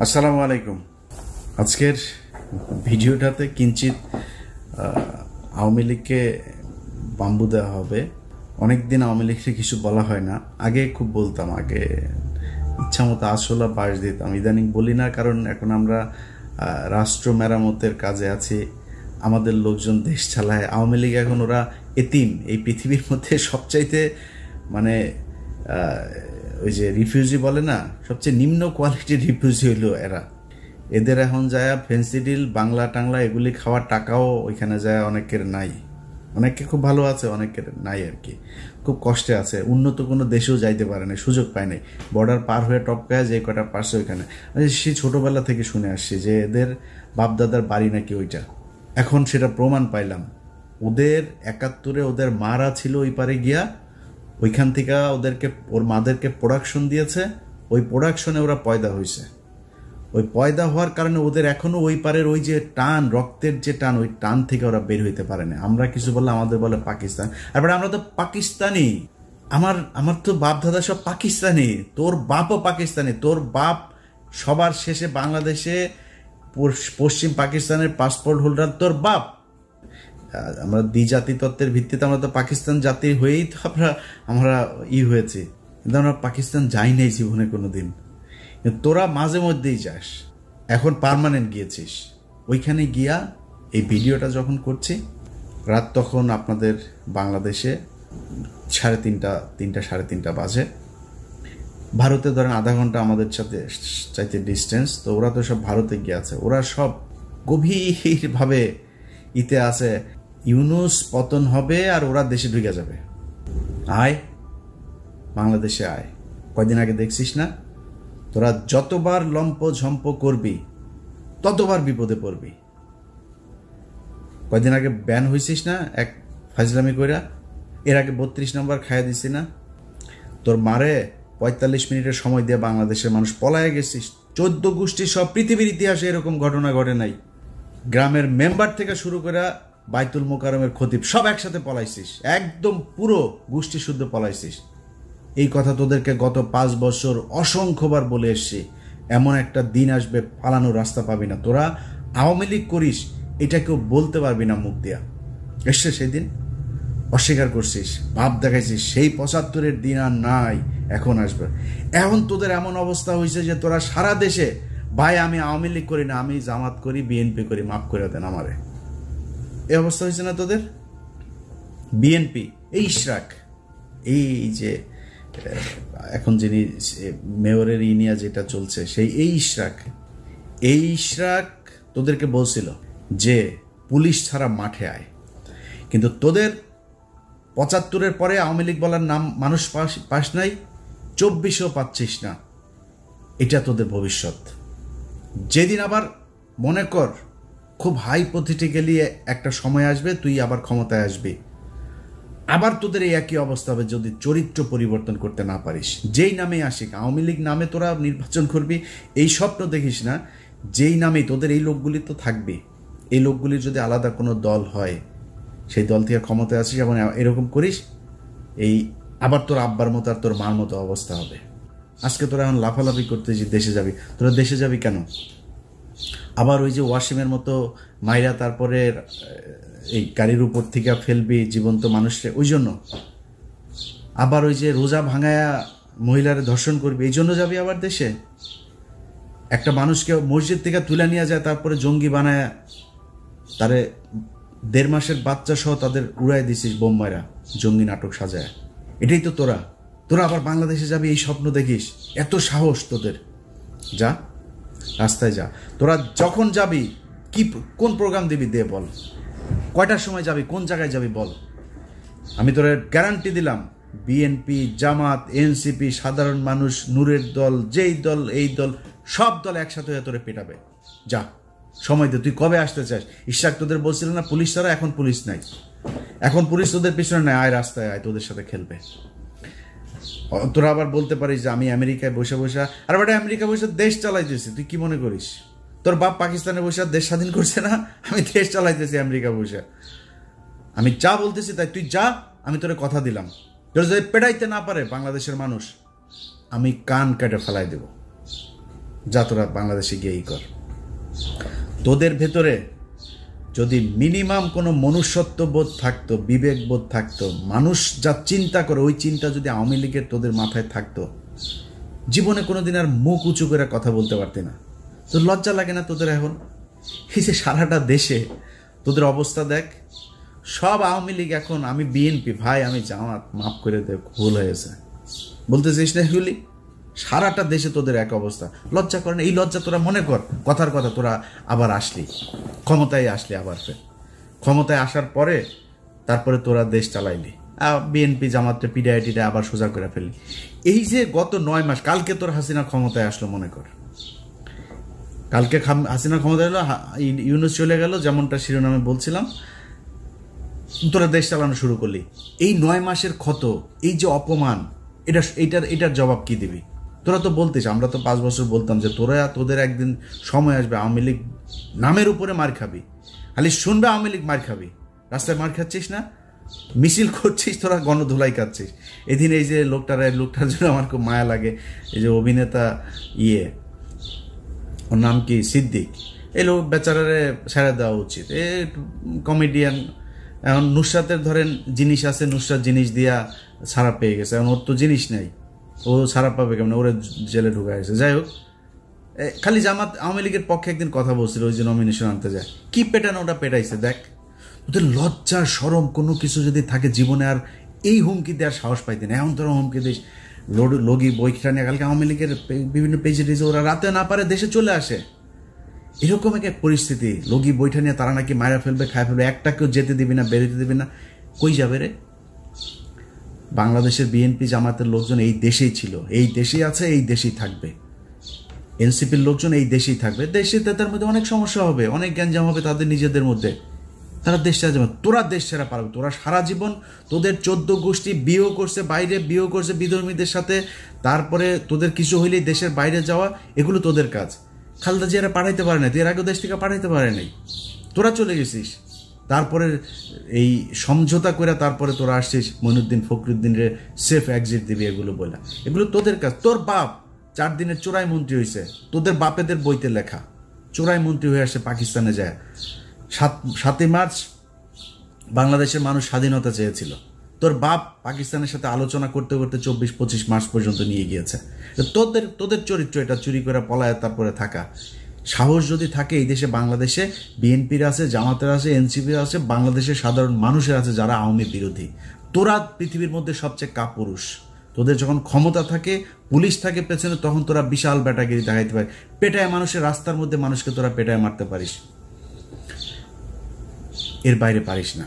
আসসালামু আলাইকুম। আজকের ভিডিওটাতে কিঞ্চিত আওয়ামী লীগকে বাম্বু দেওয়া হবে। অনেকদিন আওয়ামী লীগকে কিছু বলা হয় না। আগে খুব বলতাম, আগে ইচ্ছা মতো আসলা বাস দিতাম। ইদানিং বলি না, কারণ এখন আমরা রাষ্ট্র মেরামতের কাজে আছি, আমাদের লোকজন দেশ চালায়। আওয়ামী লীগ এখন ওরা এতিম। এই পৃথিবীর মধ্যে সবচাইতে মানে ওই যে রিফিউজি বলে না, সবচেয়ে নিম্ন কোয়ালিটির রিফিউজি হইলো এরা। এদের এখন যায় ফেন্সিডিল বাংলা টাংলা এগুলি খাওয়ার টাকাও ওইখানে যায় অনেকের নাই। অনেকে খুব ভালো আছে, অনেকের নাই আর কি, খুব কষ্টে আছে। উন্নত কোনো দেশেও যাইতে পারে না, সুযোগ পায় নাই। বর্ডার পার হয়ে টপকায় যে কটা পারছে ওইখানে। সে ছোটবেলা থেকে শুনে আসছি যে এদের বাপদাদার বাড়ি নাকি ওইটা। এখন সেটা প্রমাণ পাইলাম। ওদের ৭১-এ ওদের মারা ছিল ওই পারে গিয়া, ওইখান থেকে ওদেরকে ওর মাদেরকে প্রোডাকশন দিয়েছে। ওই প্রোডাকশনে ওরা পয়দা হয়েছে। ওই পয়দা হওয়ার কারণে ওদের এখনো ওই পারের ওই যে টান, রক্তের যে টান, ওই টান থেকে ওরা বের হইতে পারে না। আমরা কিছু বললে আমাদের বলে পাকিস্তান। আর আমরা তো পাকিস্তানি। আমার তো বাপ দাদা সব পাকিস্তানি। তোর বাপও পাকিস্তানি। তোর বাপ সবার শেষে বাংলাদেশে পশ্চিম পাকিস্তানের পাসপোর্ট হোল্ডার তোর বাপ। আমরা দ্বিজাতি তত্ত্বের ভিত্তিতে আমরা তো পাকিস্তান জাতি হয়েই তো আমরা হয়েছি, কিন্তু আমরা পাকিস্তান যাই নাই জীবনে কোনোদিন। তোরা মাঝে মধ্যেই যাস, এখন পার্মানেন্ট গিয়েছিস। ওইখানে গিয়া এই ভিডিওটা যখন করছি রাত, তখন আপনাদের বাংলাদেশে 3:30 বাজে। ভারতে ধরেন আধা ঘন্টা আমাদের সাথে চাইতে ডিস্টেন্স। তো ওরা তো সব ভারতে গিয়ে আছে। ওরা সব গভীরভাবে ইতে আছে, ইউনূস পতন হবে আর ওরা দেশে ঢুকে যাবে। আয় বাংলাদেশে আয়। কয়দিন আগে দেখছিস না, তোরা যতবার লম্প ঝম্প করবি ততবার বিপদে পড়বি। কয়দিন আগে ব্যান হয়েছিস না এক ফাজলামি কইরা, এর আগে 32 নম্বর খাইয়া দিছি না। তোর মারে 45 মিনিটের সময় দিয়ে বাংলাদেশের মানুষ পলায় গেছিস। 14 গোষ্ঠী সব পৃথিবীর ইতিহাসে এরকম ঘটনা ঘটে নাই। গ্রামের মেম্বার থেকে শুরু করে বাইতুল মোকাররমের খতিব সব একসাথে পলাইছিস, একদম পুরো গোষ্ঠী শুদ্ধ পলাইছিস। এই কথা তোদেরকে গত 5 বছর অসংখ্যবার বলে এসছি। এমন একটা দিন আসবে পালানোর রাস্তা পাবি না। তোরা আওয়ামী লীগ করিস, এটা কেউ বলতে পারবি না মুখ দিয়া। এসছে সেদিন, অস্বীকার করছিস, ভাব দেখাইছিস। সেই 75-এর দিন আর নাই, এখন আসবে। এখন তোদের এমন অবস্থা হয়েছে যে তোরা সারা দেশে, ভাই আমি আওয়ামী লীগ করি না, আমি জামাত করি, বিএনপি করি, মাফ করে দেন আমারে। এই অবস্থা হয়েছে না তোদের। বিএনপি, এই ইশরাক, এই যে এখন যিনি মেয়রের ইনিয়া যেটা চলছে, সেই এই ইশরাক তোদেরকে বলছিল যে পুলিশ ছাড়া মাঠে আয়। কিন্তু তোদের 75-এর পরে আওয়ামী লীগ বলার নাম মানুষ পাস নাই, 24-ও পাচ্ছিস না। এটা তোদের ভবিষ্যৎ। যেদিন আবার মনে কর খুব হাইপোথেটিক্যালি একটা সময় আসবে, তুই আবার ক্ষমতায় আসবি, আবার তোদের এই একই অবস্থা হবে যদি চরিত্র পরিবর্তন করতে না পারিস। যেই নামে আসিক, আওয়ামী লীগ নামে তোরা নির্বাচন করবি, এই স্বপ্ন দেখিস না। যেই নামে তোদের এই লোকগুলি তো থাকবে। এই লোকগুলির যদি আলাদা কোনো দল হয়, সেই দল থেকে ক্ষমতায় আসিস এবং এরকম করিস, এই আবার তোর আব্বার মতো আর তোর মার মতো অবস্থা হবে। আজকে তোরা এখন লাফালাফি করতে যে দেশে যাবি, তোরা দেশে যাবি কেন? আবার ওই যে ওয়াসিমের মতো মাইরা তারপরে এই গাড়ির উপর থেকে ফেলবি জীবন্ত মানুষকে, ওই জন্য। আবার ওই যে রোজা ভাঙায়া মহিলারে ধর্ষণ করবি, এই জন্য যাবি আবার দেশে। একটা মানুষকে মসজিদ থেকে তুলে নিয়ে যায়, তারপরে জঙ্গি বানায় তারে 1.5 মাসের বাচ্চা সহ তাদের উড়াই দিছিস বোম্বাইরা, জঙ্গি নাটক সাজায়। এটাই তো তোরা আবার বাংলাদেশে যাবি, এই স্বপ্ন দেখিস। এত সাহস তোদের, যা রাস্তায় যা। তোরা যখন যাবি কোন প্রোগ্রাম দিবি দে বল, কয়টার সময় যাবি, কোন জায়গায় যাবি বল। আমি তোরা গ্যারান্টি দিলাম, বিএনপি, জামাত, এনসিপি, সাধারণ মানুষ, নূরের দল, যেই দল এই দল, সব দল একসাথে হয়ে তোরে পেটাবে। যা সময় দে। তুই কবে আসতে চাস? ইশরাক তোদের বলছিল না পুলিশ ছাড়া, এখন পুলিশ নাই, এখন পুলিশ তোদের পিছনে নাই। আয় রাস্তায় আয়, তোদের সাথে খেলবে। তোরা আবার বলতে পারিস যে আমি আমেরিকায় বসে আর বেটা আমেরিকা বসে দেশ চালাইতেছি। তুই কি মনে করিস তোর বাপ পাকিস্তানে বসে দেশ স্বাধীন করছে না? আমি দেশ চালাইতেছি আমেরিকা বসে। আমি যা বলতেছি তাই তুই যা। আমি তোরে কথা দিলাম, তোর যদি পেটাইতে না পারে বাংলাদেশের মানুষ, আমি কান কেটে ফেলাই দেব। যা তোরা বাংলাদেশে গিয়েই কর। তোদের ভেতরে যদি মিনিমাম কোনো মনুষ্যত্ব বোধ থাকতো, বিবেক বোধ থাকতো, মানুষ যা চিন্তা করে ওই চিন্তা যদি আওয়ামী লীগের তোদের মাথায় থাকতো, জীবনে কোনোদিন আর মুখ উঁচু করে কথা বলতে পারতি না। তো লজ্জা লাগে না তোদের এখন? এই যে সারাটা দেশে তোদের অবস্থা দেখ, সব আওয়ামী লীগ এখন, আমি বিএনপি, ভাই আমি জামাত, মাফ করে দে, ভুল হয়েছে বলতে চাইস না এগুলি? সারাটা দেশে তোদের এক অবস্থা, লজ্জা করে না? এই লজ্জা তোরা মনে কর, কথার কথা তোরা আবার আসলি, ক্ষমতায় আসলি, আবার ফের ক্ষমতায় আসার পরে তারপরে তোরা দেশ চালাইলি, বিএনপি জামাতটা পিডায় টিডায় আবার সোজা করে ফেললি। এই যে গত 9 মাস, কালকে তোর হাসিনা ক্ষমতায় আসলো, মনে কর কালকে হাসিনা ক্ষমতায় এলো, ইউনূস চলে গেল, যেমনটা শিরোনামে বলছিলাম, তোরা দেশ চালানো শুরু করলি। এই 9 মাসের ক্ষত, এই যে অপমান, এটার জবাব কি দিবি? তোরা তো বলতিস, আমরা তো 5 বছর বলতাম যে তোদের একদিন সময় আসবে আওয়ামী লীগ নামের উপরে মার খাবি, খালি শুনবে আওয়ামী লীগ মার খাবি। রাস্তায় মার খাচ্ছিস না, মিছিল করছিস, তোরা গণধুলাই খাচ্ছিস। এদিন এই যে লোকটার জন্য আমার খুব মায়া লাগে, এই যে অভিনেতা ওর নাম কি, সিদ্দিক, এই লোক বেচারারে ছেড়ে দেওয়া উচিত। এ কমেডিয়ান, এখন নুসরাতের ধরেন জিনিস আছে, নুসরাত জিনিস দিয়া ছাড়া পেয়ে গেছে, এখন ওর তো জিনিস নেই, ও ছাড়া পাবে কেমন? ওরে জেলে ঢুকা গেছে। যাই হোক, খালি জামাত আওয়ামী লীগের পক্ষে একদিন কথা বলছিল, ওই যে নমিনেশন আনতে যায়, কি পেটানো ওটা পেটাইছে। দেখ, ওদের লজ্জা শরম কোনো কিছু যদি থাকে জীবনে, আর এই হুমকি দেওয়ার সাহস পাইতে না। এখন তোরা হুমকি দিস, লগি বইটা নিয়ে, কালকে আওয়ামী লীগের বিভিন্ন পেজে টেজে ওরা রাতে না পারে দেশে চলে আসে। এরকম এক পরিস্থিতি, লগি বইটা নিয়ে তারা নাকি মারা ফেলবে, খায় ফেলবে, একটা কেউ যেতে দিবি না, বেরোতে দিবি না। কই যাবে রে? বাংলাদেশের বিএনপি জামাতের লোকজন এই দেশেই ছিল, এই দেশেই আছে, এই দেশেই থাকবে। এনসিপির লোকজন এই দেশেই থাকবে। দেশে তাদের মধ্যে অনেক সমস্যা হবে, অনেক গ্যাঞ্জাম হবে তাদের নিজেদের মধ্যে, তারা দেশ ছেড়ে যাবে। তোরা দেশ ছেড়া পারবে? তোরা সারা জীবন তোদের 14 গোষ্ঠী বিয়েও করছে, বাইরে বিয়েও করছে বিধর্মীদের সাথে, তারপরে তোদের কিছু হইলেই দেশের বাইরে যাওয়া, এগুলো তোদের কাজ। খালেদা জিয়ারা পাঠাইতে পারে না, তুই এর আগেও দেশ থেকে পাঠাইতে পারে নাই, তোরা চলে গেছিস। তারপরে এই সমঝোতা করে তারপরে তোরা আসছিস মইনুদ্দিন ফখরুদ্দিনরে সেফ এক্সিট দিবি, এগুলো বলা, এগুলো তোদের কাজ। তোর বাপ 4 দিনের চোরাই মন্ত্রী হয়েছে, তোদের বাপেদের বইতে লেখা, চোরাই মন্ত্রী হয়ে আসে পাকিস্তানে যায়। 7ই মার্চ বাংলাদেশের মানুষ স্বাধীনতা চেয়েছিল, তোর বাপ পাকিস্তানের সাথে আলোচনা করতে করতে 24-25 মাস পর্যন্ত নিয়ে গিয়েছে। তোদের চরিত্র এটা, চুরি করে পলায় তারপরে থাকা। সাহস যদি থাকে, এই দেশে বাংলাদেশে বিএনপির আছে, জামাতের আছে, এনসিপির আছে, বাংলাদেশের সাধারণ মানুষের আছে যারা আওয়ামী বিরোধী। তোরা পৃথিবীর মধ্যে সবচেয়ে কাপুরুষ। তোদের যখন ক্ষমতা থাকে, পুলিশ থাকে পেছনে, তখন তোরা বিশাল ব্যাটাগিরি দেখাইতে পারে, পেটায় মানুষের, রাস্তার মধ্যে মানুষকে তোরা পেটায় মারতে পারিস, এর বাইরে পারিস না।